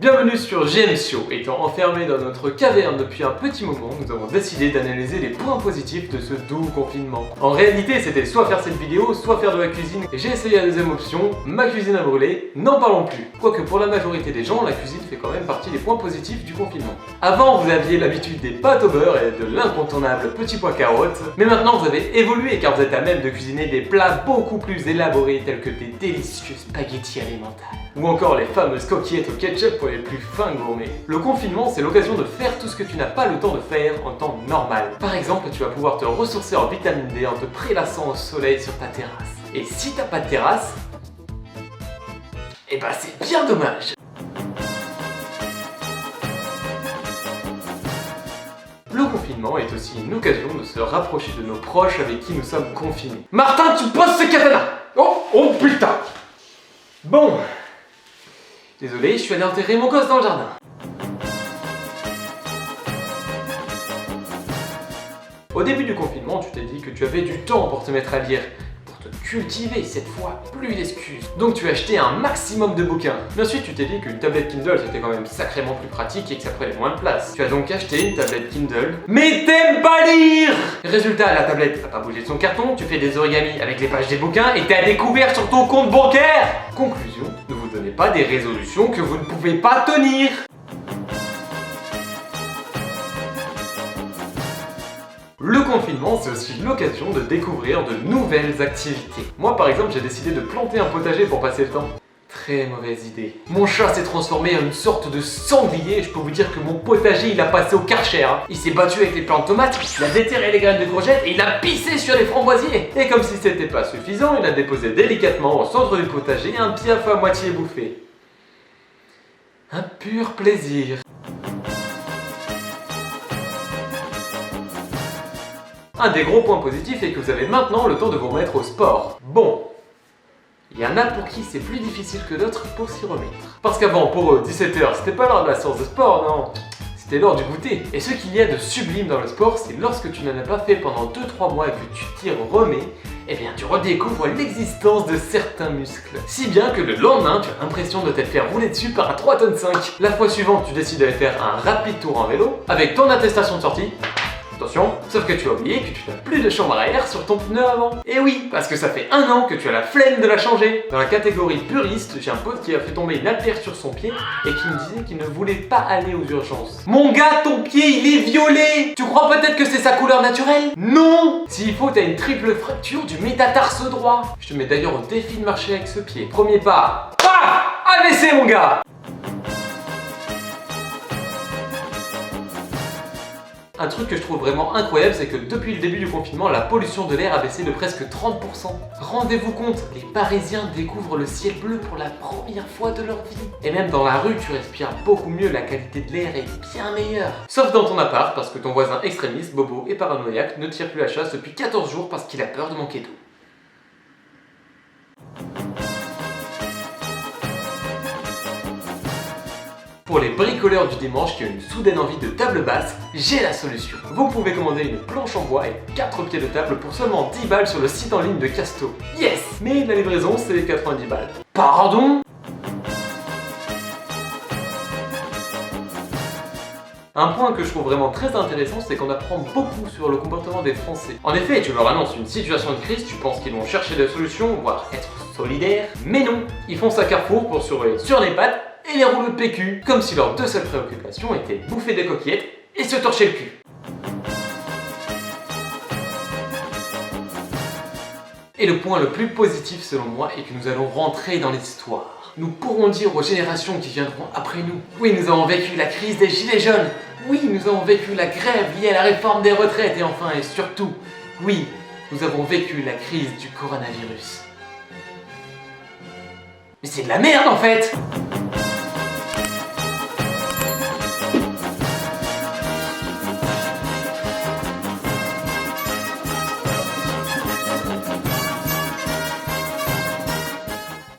Bienvenue sur GMSio. Étant enfermés dans notre caverne depuis un petit moment, nous avons décidé d'analyser les points positifs de ce doux confinement. En réalité, c'était soit faire cette vidéo, soit faire de la cuisine, et j'ai essayé la deuxième option, ma cuisine a brûlé, n'en parlons plus. Quoique pour la majorité des gens, la cuisine fait quand même partie des points positifs du confinement. Avant, vous aviez l'habitude des pâtes au beurre et de l'incontournable petit pois carottes, mais maintenant vous avez évolué car vous êtes à même de cuisiner des plats beaucoup plus élaborés tels que des délicieux spaghettis alimentaires. Ou encore les fameuses coquillettes au ketchup pour les plus fins gourmets. Le confinement, c'est l'occasion de faire tout ce que tu n'as pas le temps de faire en temps normal. Par exemple, tu vas pouvoir te ressourcer en vitamine D en te prélassant au soleil sur ta terrasse. Et si t'as pas de terrasse, eh ben c'est bien dommage. Le confinement est aussi une occasion de se rapprocher de nos proches avec qui nous sommes confinés. Martin, tu poses ce katana! Oh putain! Bon. Désolé, je suis allé enterrer mon gosse dans le jardin. Au début du confinement, tu t'es dit que tu avais du temps pour te mettre à lire, pour te cultiver cette fois, plus d'excuses. Donc tu as acheté un maximum de bouquins. Mais ensuite tu t'es dit qu'une tablette Kindle c'était quand même sacrément plus pratique et que ça prenait moins de place. Tu as donc acheté une tablette Kindle, mais t'aimes pas lire! Résultat, la tablette n'a pas bougé de son carton, tu fais des origamis avec les pages des bouquins et t'as découvert sur ton compte bancaire! Conclusion, ne vous donnez pas des résolutions que vous ne pouvez pas tenir! Le confinement, c'est aussi l'occasion de découvrir de nouvelles activités. Moi, par exemple, j'ai décidé de planter un potager pour passer le temps. Très mauvaise idée. Mon chat s'est transformé en une sorte de sanglier et je peux vous dire que mon potager, il a passé au Karcher. Il s'est battu avec les plants de tomates, il a déterré les graines de courgettes et il a pissé sur les framboisiers. Et comme si c'était pas suffisant, il a déposé délicatement au centre du potager un piaf à moitié bouffé. Un pur plaisir. Un des gros points positifs est que vous avez maintenant le temps de vous remettre au sport. Bon, il y en a pour qui c'est plus difficile que d'autres pour s'y remettre. Parce qu'avant, pour eux, 17h, c'était pas l'heure de la séance de sport, non. C'était l'heure du goûter. Et ce qu'il y a de sublime dans le sport, c'est lorsque tu n'en as pas fait pendant 2-3 mois et que tu t'y remets, eh bien tu redécouvres l'existence de certains muscles. Si bien que le lendemain, tu as l'impression de t'être fait rouler dessus par un 3,5 tonnes. La fois suivante, tu décides d'aller faire un rapide tour en vélo, avec ton attestation de sortie. Attention, sauf que tu as oublié que tu n'as plus de chambre à air sur ton pneu avant. Et oui, parce que ça fait 1 an que tu as la flemme de la changer. Dans la catégorie puriste, j'ai un pote qui a fait tomber une haltère sur son pied et qui me disait qu'il ne voulait pas aller aux urgences. Mon gars, ton pied il est violet! Tu crois peut-être que c'est sa couleur naturelle? Non! S'il faut, t'as une triple fracture du métatarse droit. Je te mets d'ailleurs au défi de marcher avec ce pied. Premier pas, paf! AVC mon gars! Un truc que je trouve vraiment incroyable, c'est que depuis le début du confinement, la pollution de l'air a baissé de presque 30%. Rendez-vous compte, les Parisiens découvrent le ciel bleu pour la première fois de leur vie. Et même dans la rue, tu respires beaucoup mieux, la qualité de l'air est bien meilleure. Sauf dans ton appart, parce que ton voisin extrémiste, bobo et paranoïaque ne tire plus la chasse depuis 14 jours parce qu'il a peur de manquer d'eau. Pour les bricoleurs du dimanche qui ont une soudaine envie de table basse, j'ai la solution. Vous pouvez commander une planche en bois et 4 pieds de table pour seulement 10 balles sur le site en ligne de Casto. Yes! Mais la livraison, c'est 90 balles. Pardon? Un point que je trouve vraiment très intéressant, c'est qu'on apprend beaucoup sur le comportement des Français. En effet, tu leur annonces une situation de crise, tu penses qu'ils vont chercher des solutions, voire être solidaires, mais non! Ils font ça Carrefour pour surveiller sur les pattes et les rouleaux de PQ, comme si leurs deux seules préoccupations étaient bouffer des coquillettes et se torcher le cul. Et le point le plus positif selon moi est que nous allons rentrer dans l'histoire. Nous pourrons dire aux générations qui viendront après nous, oui, nous avons vécu la crise des gilets jaunes, oui, nous avons vécu la grève liée à la réforme des retraites et enfin et surtout, oui, nous avons vécu la crise du coronavirus. Mais c'est de la merde en fait!